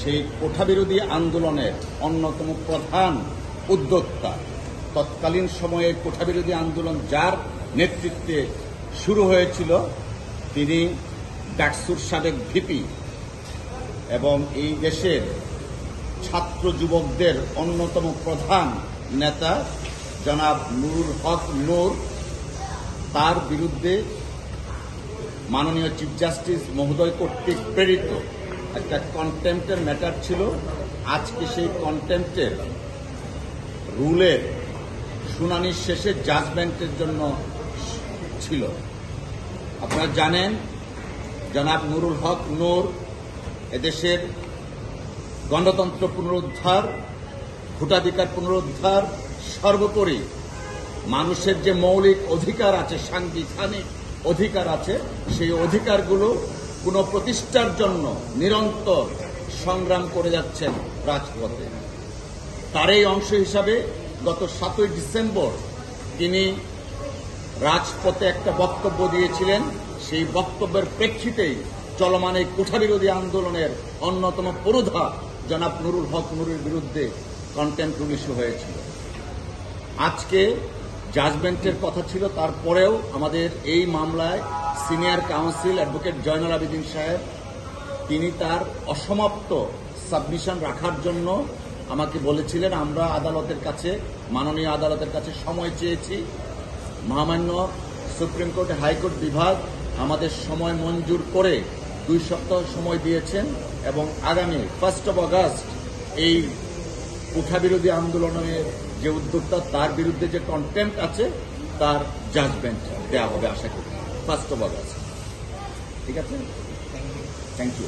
সেই কোঠাবিরোধী আন্দোলনের অন্যতম প্রধান উদ্যোক্তা। তৎকালীন সময়ে কোঠাবিরোধী আন্দোলন যার নেতৃত্বে শুরু হয়েছিল তিনি ডাকসুর সাবেক ভিপি এবং এই দেশের ছাত্র যুবকদের অন্যতম প্রধান নেতা জনাব নুরুল হক নূর। তার বিরুদ্ধে মাননীয় চিফ জাস্টিস মহোদয় কর্তৃক প্রেরিত একটা কন্টেম্পটের ম্যাটার ছিল। আজকে সেই কন্টেম্পটের রুলের শুনানির শেষে জাজমেন্টের জন্য ছিল। আপনারা জানেন জনাব নুরুল হক নূর এদেশের গণতন্ত্র পুনরুদ্ধার, ভোটাধিকার পুনরুদ্ধার, সর্বোপরি মানুষের যে মৌলিক অধিকার আছে, সাংবিধানিক অধিকার আছে, সেই অধিকারগুলো পুনঃপ্রতিষ্ঠার জন্য নিরন্তর সংগ্রাম করে যাচ্ছেন রাজপথে। তারই অংশ হিসাবে গত 7ই ডিসেম্বর তিনি রাজপথে একটা বক্তব্য দিয়েছিলেন। সেই বক্তব্যের প্রেক্ষিতেই চলমান এই কোঠাবিরোধী আন্দোলনের অন্যতম পুরোধা জনাব নুরুল হক নূরের বিরুদ্ধে কন্টেম্পট রুল ইস্যু হয়েছিল। আজকে জাজমেন্টের কথা ছিল, তারপরেও আমাদের এই মামলায় senior counsel advocate Joynal Abedin সাহেব তিনি তার অসমাপ্ত সাবমিশন রাখার জন্য আমাকে বলেছিলেন। আমরা আদালতের কাছে, মাননীয় আদালতের কাছে সময় চেয়েছি। মহামান্য সুপ্রিম কোর্ট হাইকোর্ট বিভাগ আমাদের সময় মঞ্জুর করে 2 সপ্তাহ সময় দিয়েছেন এবং আগামী 1 অগাস্ট এই কোঠাবিরোধী আন্দোলনের যে উদ্যোক্তা তার বিরুদ্ধে যে কন্টেম্পট আছে তার জাজমেন্ট দেওয়া হবে আশা করি 1 অগাস্ট। ঠিক আছে, থ্যাংক ইউ।